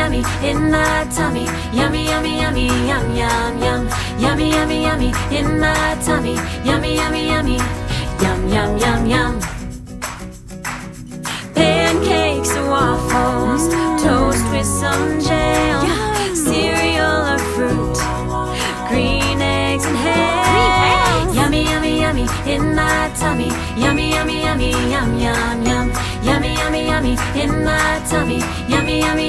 yummy in my tummy. Yummy, yummy, yummy, yum, yum, yum. Yummy, yummy, yummy in my tummy. Yummy, yummy, yummy, yum, yum, yum, yum. Pancakes or waffles, toast with some jam, cereal or fruit, green eggs and ham. Yummy, yummy, yummy in my tummy. Yummy, yummy, yummy, yum, yum, yum. Yummy, yummy, yummy in my tummy. Yummy, yummy,